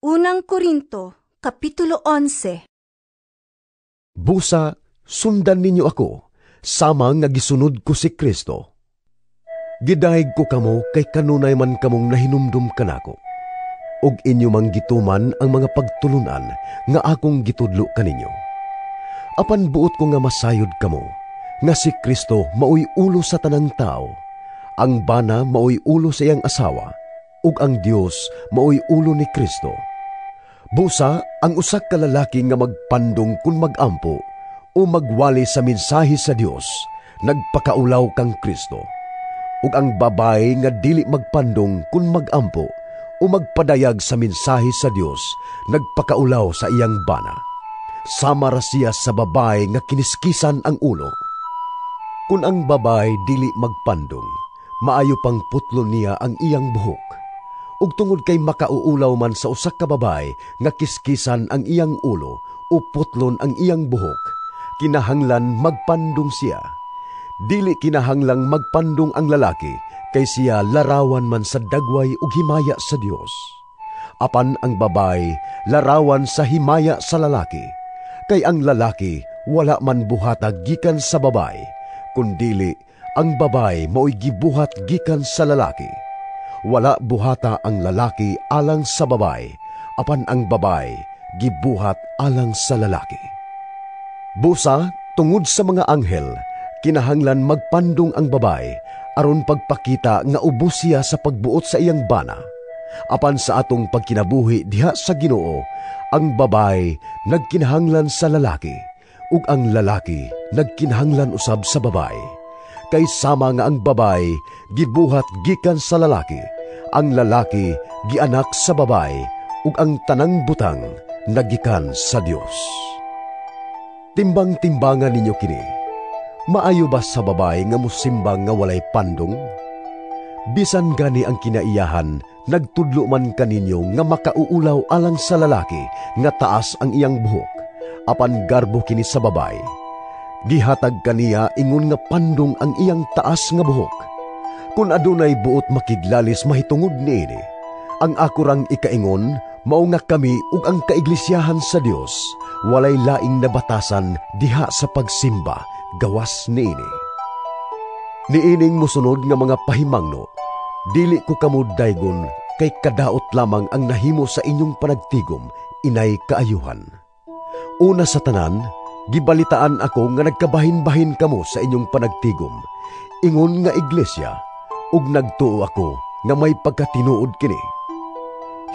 Unang Korinto, Kapitulo 11. Busa, sundan ninyo ako, sama nga gisunod ko si Kristo. Gidahig ko kamo kay kanunay man kamong nahinumdum kanako. Og inyo mang gituman ang mga pagtulunan nga akong gitudlo kaninyo. Apan buot ko nga masayod kamo, nga si Kristo maoy ulo sa tanang tao, ang bana maoy ulo sa iyang asawa, ug ang Dios maoy ulo ni Kristo. Busa, ang usak ka lalaki nga magpandong kung magampo o magwali sa mensahe sa Dios, nagpakaulaw kang Kristo. Ug ang babae nga dili magpandong kung magampo o magpadayag sa mensahe sa Dios, nagpakaulaw sa iyang bana. Sama ra siya sa babae nga kiniskisan ang ulo. Kung ang babae dili magpandong, maayo pang putlon niya ang iyang buhok. Ug tungod kay makauulaw man sa usak ka babae nga kiskisan ang iyang ulo o putlon ang iyang buhok, kinahanglan magpandong siya. Dili kinahanglang magpandong ang lalaki kay siya larawan man sa dagway ug himaya sa Dios. Apan ang babae larawan sa himaya sa lalaki, kay ang lalaki wala man buhatag gikan sa babae, kundili ang babae maoy gibuhat gikan sa lalaki. Wala buhata ang lalaki alang sa babae, apan ang babae gibuhat alang sa lalaki. Busa, tungod sa mga anghel, kinahanglan magpandong ang babae aron pagpakita nga ubos siya sa pagbuot sa iyang bana. Apan sa atong pagkinabuhi diha sa Ginoo, ang babae nagkinahanglan sa lalaki, ug ang lalaki nagkinahanglan usab sa babae. Kay sama nga ang babae gibuhat gikan sa lalaki, ang lalaki gianak sa babae, ug ang tanang butang nagikan sa Dios. Timbang-timbangan ninyo kini. Maayo ba sa babae nga musimbang nga walay pandong? Bisan gani ang kinaiyahan, nagtudlo man kaninyo nga makauulaw alang sa lalaki nga taas ang iyang buhok, apan garbo kini sa babae. Gihatag kaniya ingon nga pandong ang iyang taas nga buhok. Kung adunay buot makiglalis mahitungod niini, ang ako rang ikaingon, mao nga kami ug ang kaiglesiyahan sa Dios, walay laing na batasan diha sa pagsimba, gawas niini. Niining musunod nga mga pahimangno, dili ko kamo daygon kay kadaot lamang ang nahimo sa inyong panagtigom, inay kaayuhan. Una sa tanan, gibalitaan ako nga nagkabahin-bahin kamo sa inyong panagtigom, ingon nga iglesia, ug nagtuo ako nga may pagkatinuod kini.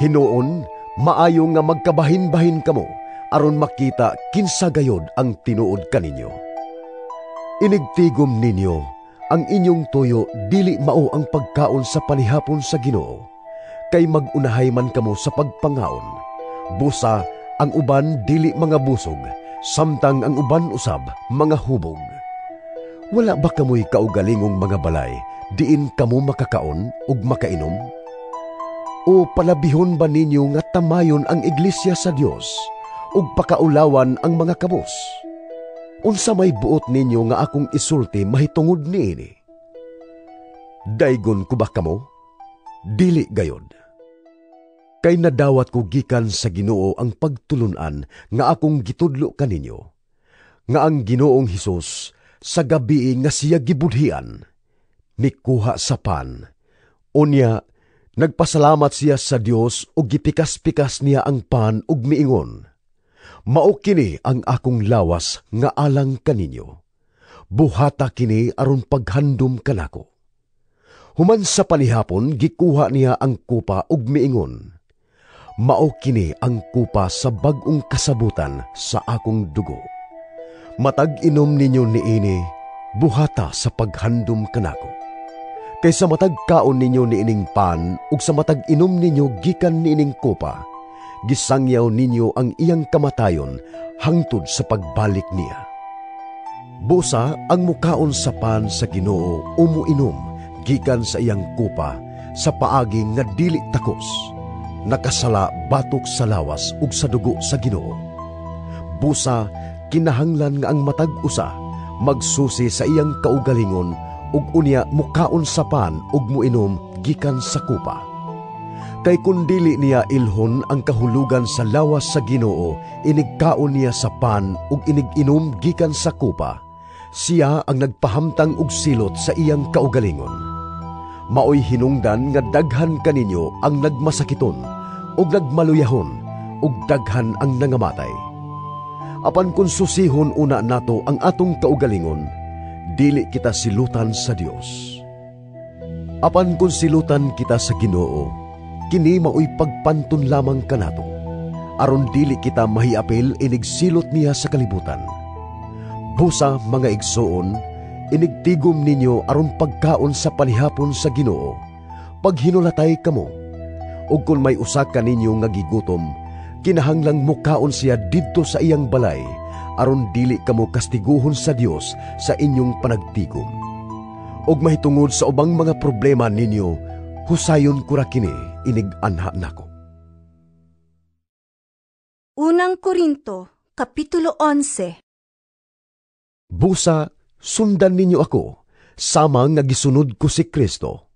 Hinuon, maayo nga magkabahin-bahin kamo, aron makita kinsa gayod ang tinuod kaninyo. Inigtigom ninyo, ang inyong tuyo dili mao ang pagkaon sa panihapon sa Ginoo, kay magunahay man kamo sa pagpangaon. Busa, ang uban dili mga busog, samtang ang uban usab mga hubog. Wala ba kamoy kaugalingong mga balay, diin kamo makakaon ug makainom? O palabihon ba ninyo nga tamayon ang iglesia sa Dios ug pakaulawan ang mga kabos? Unsa may buot ninyo nga akong isulti mahitungod niini? Daygon ko ba kamo? Dili gayod. Kay nadawat ko gikan sa Ginoo ang pagtulunan nga akong gitudlo kaninyo, nga ang Ginoong Hesus sa gabi nga siya gibudhian, mikuha sa pan. Unya, nagpasalamat siya sa Dios ug gipikas-pikas niya ang pan ug miingon, mao kini ang akong lawas nga alang kaninyo. Buhata kini aron paghandom kanako. Human sa panihapon, gikuha niya ang kupa ug miingon, mao kini ang kupa sa bag-ong kasabutan sa akong dugo. Matag inom ninyo niini, buhata sa paghandom kanako. Kay sa matag kaon ninyo niining pan ug sa matag inom ninyo gikan niining kupa, gisangyaw ninyo ang iyang kamatayon hangtod sa pagbalik niya. Busa, ang mukaon sa pan sa Ginoo o muinom gikan sa iyang kupa sa paagi nga dili takos, nakasala batok sa lawas ug sa dugo sa Ginoo. Busa, kinahanglan nga ang matag usa magsusi sa iyang kaugalingon ug unya mukaon sa pan ug muinom gikan sa kupa. Kay kundili niya ilhon ang kahulugan sa lawas sa Ginoo, inigkaon niya sa pan ug inig-inom gikan sa kupa. Siya ang nagpahamtang og silot sa iyang kaugalingon. Maoy hinungdan nga daghan kaninyo ang nagmasakiton ug nagmaluyahon ug daghan ang nangamatay. Apan kung susihon una nato ang atong kaugalingon, dili kita silutan sa Dios. Apan kung silutan kita sa Ginoo, kini maoy pagpantun lamang kanato, aron dili kita mahiapil inigsilot niya sa kalibutan. Busa, mga igsoon, inigtigom ninyo aron pagkaon sa panihapon sa Ginoo, paghinulatay kamo. Ug kung may usa ka ninyo nga gigutom, kinahanglang mukaon siya didto sa iyang balay, aron dili kamo kastiguhon sa Dios sa inyong panagtigom. Ug mahitungod sa ubang mga problema ninyo, husayon ko ra kini, inig-anha nako. Unang Korinto, Kapitulo 11. Busa, sundan ninyo ako, sama nga gisunod ko si Kristo.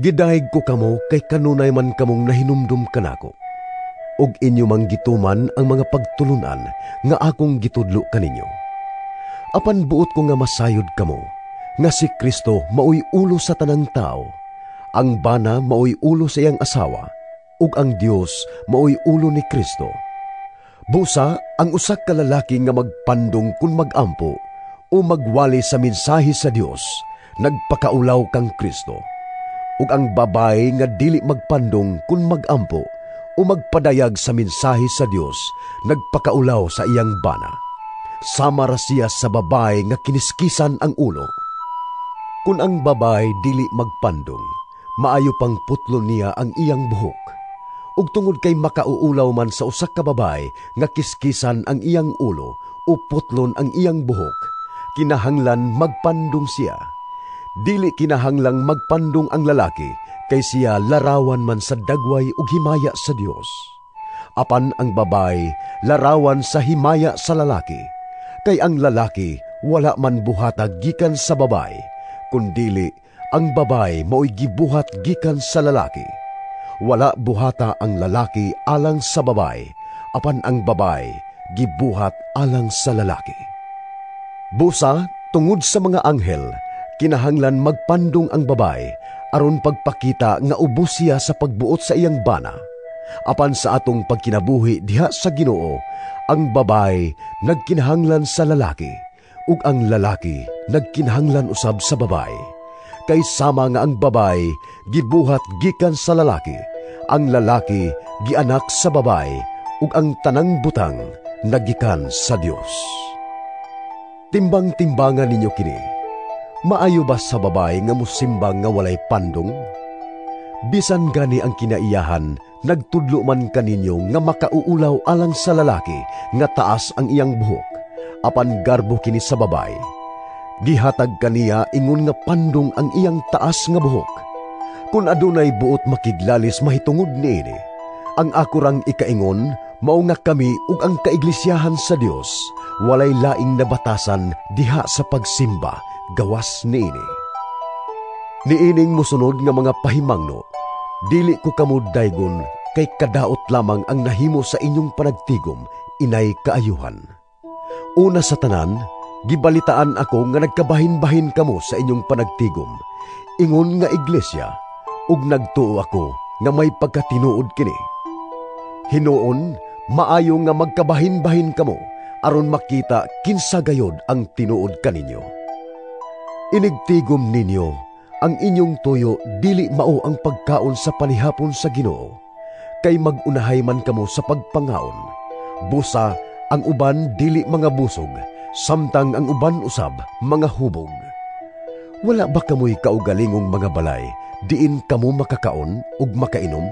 Gidahig ko kamo kay kanunay man kamong nahinumdum kanako. Og inyo mang gituman ang mga pagtulunan nga akong gitudlo kaninyo. Apan buot ko nga masayod kamo, nga si Kristo maoy ulo sa tanang tao, ang bana maoy ulo sa iyang asawa, ug ang Dios maoy ulo ni Kristo. Busa, ang usak ka lalaki nga magpandong kung magampo o magwali sa mensahe sa Dios, nagpakaulaw kang Kristo. Ug ang babae nga dili magpandong kung magampo o magpadayag sa mensahe sa Dios, nagpakaulaw sa iyang bana. Sama ra siya sa babae nga kiniskisan ang ulo. Kung ang babae dili magpandong, maayo pang putlon niya ang iyang buhok. Ug tungod kay makauulaw man sa usa ka babae nga kiskisan ang iyang ulo o putlon ang iyang buhok, kinahanglan magpandong siya. Dili kinahanglang magpandong ang lalaki, kay siya larawan man sa dagway ug himaya sa Dios. Apan ang babae larawan sa himaya sa lalaki, kay ang lalaki wala man buhatag gikan sa babae, kundili ang babae maoy gibuhat gikan sa lalaki. Wala buhata ang lalaki alang sa babae, apan ang babae gibuhat alang sa lalaki. Busa, tungod sa mga anghel, kinahanglan magpandong ang babae aron pagpakita nga ubos siya sa pagbuot sa iyang bana. Apan sa atong pagkinabuhi diha sa Ginoo, ang babae nagkinahanglan sa lalaki, ug ang lalaki nagkinahanglan usab sa babae. Kay sama nga ang babae gibuhat gikan sa lalaki, ang lalaki gianak sa babae, ug ang tanang butang nagikan sa Dios. Timbang-timbangan ninyo kini. Maayo ba sa babae nga musimbang nga walay pandong? Bisan gani ang kinaiyahan, nagtudlo man kaninyo nga makauulaw alang sa lalaki nga taas ang iyang buhok, apan garbo kini sa babae. Gihatag kaniya ingon nga pandong ang iyang taas nga buhok. Kung adunay buot makiglalis mahitungod niini, ang akurang ikaingon, mao nga kami ug ang kaiglesiyahan sa Dios, walay laing na batasan diha sa pagsimba, gawas niini. Niining musunod nga mga pahimangno, dili ko kamo daygon kay kadaot lamang ang nahimo sa inyong panagtigom, inay kaayuhan. Una sa tanan, gibalitaan ako nga nagkabahin-bahin kamo sa inyong panagtigom, ingon nga iglesia, ug nagtuo ako nga may pagkatinuod kini. Hinuon, maayo nga magkabahin-bahin kamo, aron makita kinsa gayod ang tinuod kaninyo. Inigtigom ninyo, ang inyong tuyo dili mao ang pagkaon sa panihapon sa Ginoo, kay magunahay man kamo sa pagpangaon. Busa, ang uban dili mga busog, samtang ang uban usab mga hubog. Wala ba kamoy kaugalingong mga balay, diin kamo makakaon ug makainom?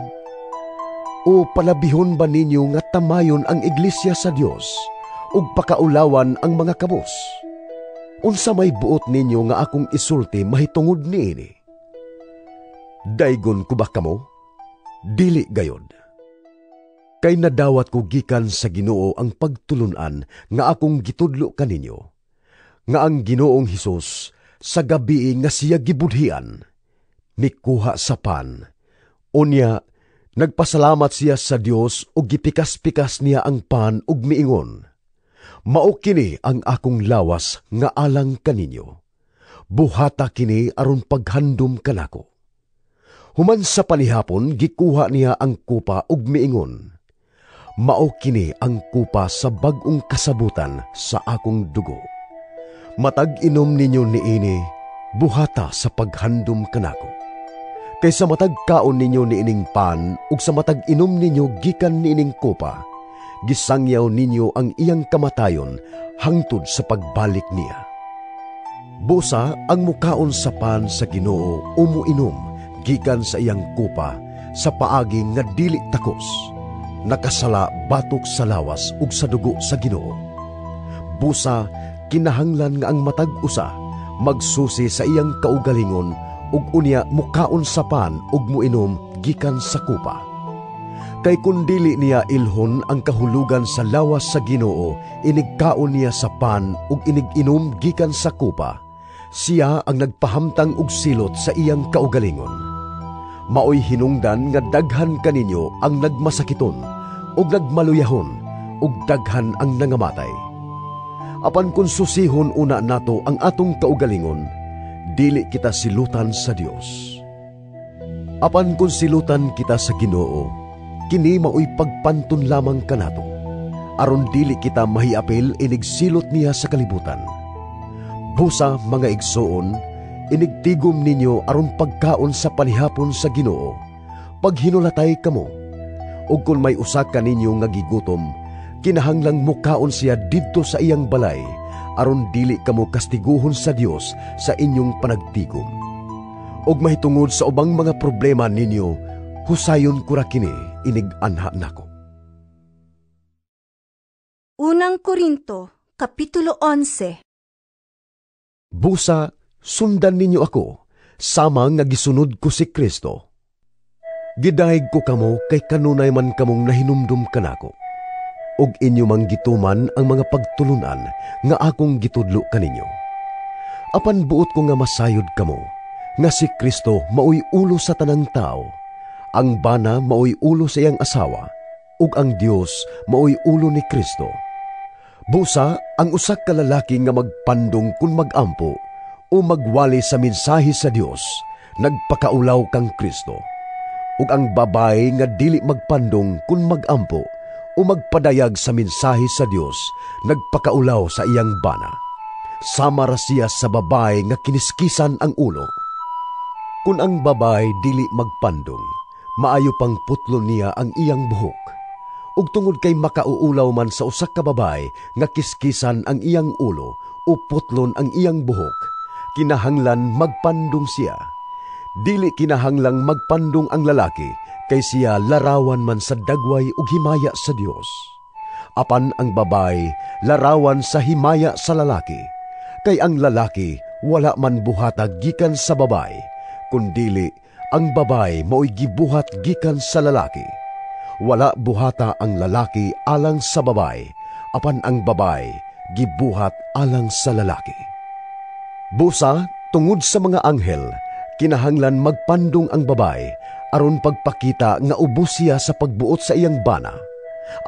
O palabihon ba ninyo nga tamayon ang iglesia sa Dios ug pakaulawan ang mga kabos? Unsa may buot ninyo nga akong isulti mahitungod niini? Daygon ko ba kamo? Dili gayod. Kay nadawat ko gikan sa Ginoo ang pagtulunan nga akong gitudlo kaninyo, nga ang Ginoong Hesus sa gabi nga siya gibudhian, mikuha sa pan, unya Nagpasalamat siya sa Dios ug gipikas-pikas niya ang pan ug miingon, "Mao kini ang akong lawas nga alang kaninyo. Buhata kini aron paghandom kanako." Human sa panihapon gikuha niya ang kupa ug miingon, "Mao kini ang kupa sa bag-ong kasabutan sa akong dugo. Matag inom ninyo niini, buhata sa paghandom kanako. Kay sa matag kaon ninyo niining pan ug sa matag inom ninyo gikan niining kupa, gisangyaw ninyo ang iyang kamatayon hangtod sa pagbalik niya. Busa ang mukaon sa pan sa Ginoo o muinom gikan sa iyang kupa sa paagi nga dili takos, nakasala batok sa lawas ug sa dugo sa Ginoo. Busa kinahanglan nga ang matag usa magsusi sa iyang kaugalingon ug unya mukaon sa pan ug muinom gikan sa kupa. Kay kun dili niya ilhon ang kahulugan sa lawas sa Ginoo, inigkaon niya sa pan ug inig-inom gikan sa kupa, siya ang nagpahamtang og silot sa iyang kaugalingon. Maoy hinungdan nga daghan kaninyo ang nagmasakiton ug nagmaluyahon ug daghan ang nangamatay. Apan kung susihon una nato ang atong kaugalingon, dili kita silutan sa Dios. Apan kung silutan kita sa Ginoo, kini maoy pagpantun lamang kanato, aron dili kita mahiapil inigsilot niya sa kalibutan. Busa mga igsoon, inigtigom ninyo aron pagkaon sa panihapon sa Ginoo, paghinulatay kamo. Ug kung may usa ka ninyo nga gigutom, kinahanglang mukaon siya didto sa iyang balay, aron dili kamo kastiguhon sa Dios sa inyong panagtigom. Og mahitungod sa ubang mga problema ninyo, husayon ko ra kini inig-anha nako. Unang Korinto, Kapitulo 11. Busa, sundan ninyo ako, sama nga gisunod ko si Kristo. Gidahig ko kamo kay kanunay man kamong nahinumdum kanako, ug inyo mang gituman ang mga pagtulunan nga akong gitudlo kaninyo. Apan buot ko nga masayod kamo, nga si Kristo maoy ulo sa tanang tao, ang bana maoy ulo sa iyang asawa, ug ang Dios maoy ulo ni Kristo. Busa, ang usa ka lalaki nga magpandong kun magampo o magwali sa mensahe sa Dios, nagpakaulaw kang Kristo. Ug ang babae nga dili magpandong kun magampo o magpadayag sa mensahe sa Dios, nagpakaulaw sa iyang bana. Sama ra siya sa babae nga kiniskisan ang ulo. Kun ang babae dili magpandong, maayo pang putlon niya ang iyang buhok. Ug tungod kay makauulaw man sa usa ka babae nga kiskisan ang iyang ulo o putlon ang iyang buhok, kinahanglan magpandong siya. Dili kinahanglang magpandong ang lalaki, kay siya larawan man sa dagway ug himaya sa Dios. Apan ang babae larawan sa himaya sa lalaki, kay ang lalaki wala man buhatag gikan sa babae, kundili ang babae maoy gibuhat gikan sa lalaki. Wala buhata ang lalaki alang sa babae, apan ang babae gibuhat alang sa lalaki. Busa, tungod sa mga anghel, kinahanglan magpandong ang babae aron pagpakita nga ubos siya sa pagbuot sa iyang bana.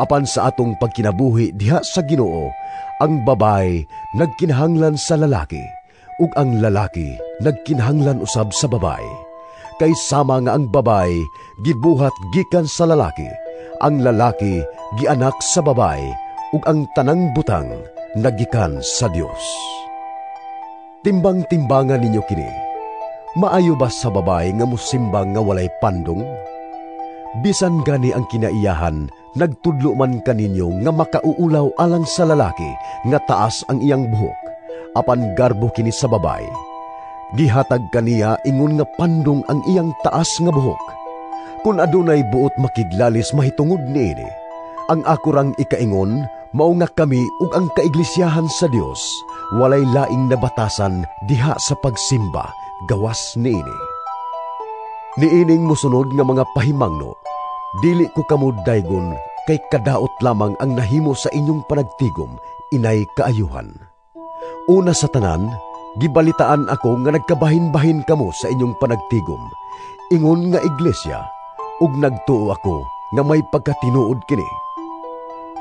Apan sa atong pagkinabuhi diha sa Ginoo, ang babae nagkinahanglan sa lalaki, ug ang lalaki nagkinahanglan usab sa babae. Kay sama nga ang babae gibuhat gikan sa lalaki, ang lalaki gianak sa babae, ug ang tanang butang nagikan sa Dios. Timbang-timbangan ninyo kini. Maayo ba sa babae nga musimbang nga walay pandong? Bisan gani ang kinaiyahan, nagtudlo man kaninyo nga makauulaw alang sa lalaki nga taas ang iyang buhok, apan garbo kini sa babae. Gihatag kaniya ingon nga pandong ang iyang taas nga buhok. Kung adunay buot makiglalis mahitungod niini, ang ako rang ikaingon, mao nga kami ug ang kaiglesiyahan sa Dios, walay laing nabatasan diha sa pagsimba, gawas niini. Niining musunod nga mga pahimangno, dili ko kamo daygon kay kadaot lamang ang nahimo sa inyong panagtigom, inay kaayuhan. Una sa tanan, gibalitaan ako nga nagkabahin-bahin kamo sa inyong panagtigom, ingon nga iglesia, ug nagtuo ako nga may pagkatinuod kini.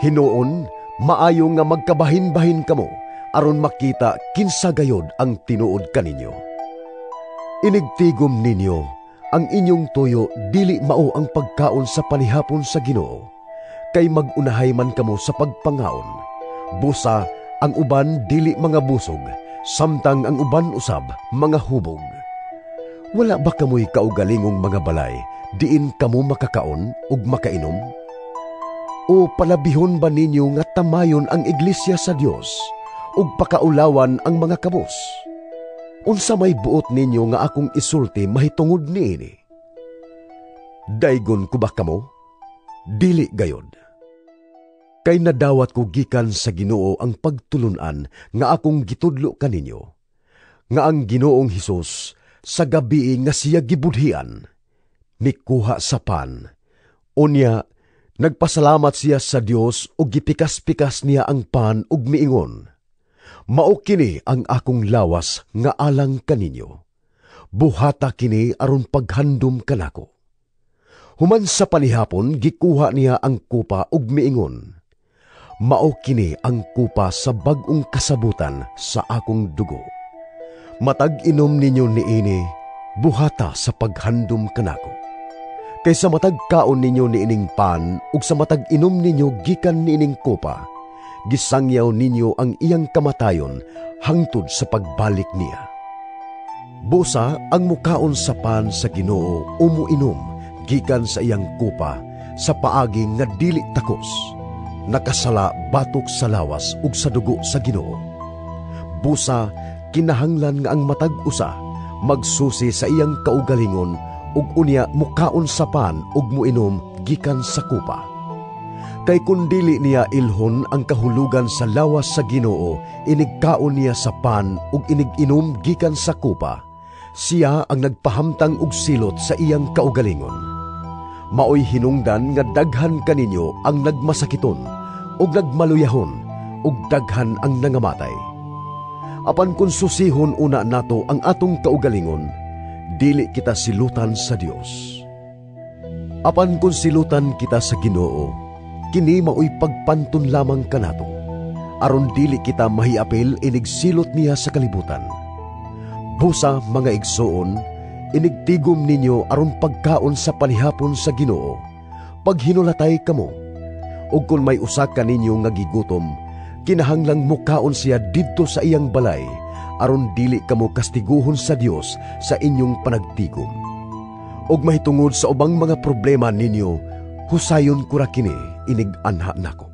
Hinuon, maayo nga magkabahin-bahin kamo aron makita kinsa gayod ang tinuod kaninyo. Inigtigom ninyo ang inyong tuyo dili mao ang pagkaon sa panihapon sa Ginoo, kay mag-unahay man kamo sa pagpangaon. Busa ang uban dili mga busog, samtang ang uban usab mga hubog. Wala ba kamoy kaugalingong mga balay diin kamo makakaon ug makainom? O palabihon ba ninyo nga tamayon ang iglesia sa Dios ug pakaulawan ang mga kabos? Unsa may buot ninyo nga akong isulti mahitungod niini? Daygon ko ba kamo? Dili gayod. Kay nadawat ko gikan sa Ginoo ang pagtulunan nga akong gitudlo kaninyo, nga ang Ginoong Hesus sa gabi nga siya gibudhian, mikuha sa pan. Unya, nagpasalamat siya sa Dios ug gipikas-pikas niya ang pan ug miingon, "Mao kini ang akong lawas nga alang kaninyo. Buhata kini aron paghandom kanako." Human sa panihapon gikuha niya ang kupa ug miingon, "Mao kini ang kupa sa bag-ong kasabutan sa akong dugo. Matag inom ninyo niini, buhata sa paghandom kanako. Kay sa matag kaon ninyo niining pan ug sa matag inom ninyo gikan niining kupa, gisangyaw ninyo ang iyang kamatayon hangtod sa pagbalik niya. Busa ang mukaon sa pan sa Ginoo o muinom gikan sa iyang kupa sa paagi nga dili takos, nakasala batok sa lawas ug sa dugo sa Ginoo. Busa kinahanglan nga ang matag usa magsusi sa iyang kaugalingon ug unya mukaon sa pan ug muinom gikan sa kupa. Kay kun dili niya ilhon ang kahulugan sa lawas sa Ginoo, inigkaon niya sa pan ug inig-inom gikan sa kupa, siya ang nagpahamtang og silot sa iyang kaugalingon. Maoy hinungdan nga daghan kaninyo ang nagmasakiton ug nagmaluyahon ug daghan ang nangamatay. Apan kung susihon una nato ang atong kaugalingon, dili kita silutan sa Dios. Apan kung silutan kita sa Ginoo, kini maoy pagpantun lamang kanato, aron dili kita mahiapil inigsilot niya sa kalibutan. Busa mga igsoon, inigtigom ninyo aron pagkaon sa panihapon sa Ginoo, paghinulatay kamo. Ug kung may usa ka ninyo nga gigutom, kinahanglang mukaon siya didto sa iyang balay, aron dili kamo kastiguhon sa Dios sa inyong panagtigom. Og mahitungod sa ubang mga problema ninyo, husayon ko ra kini, inig-anha nako.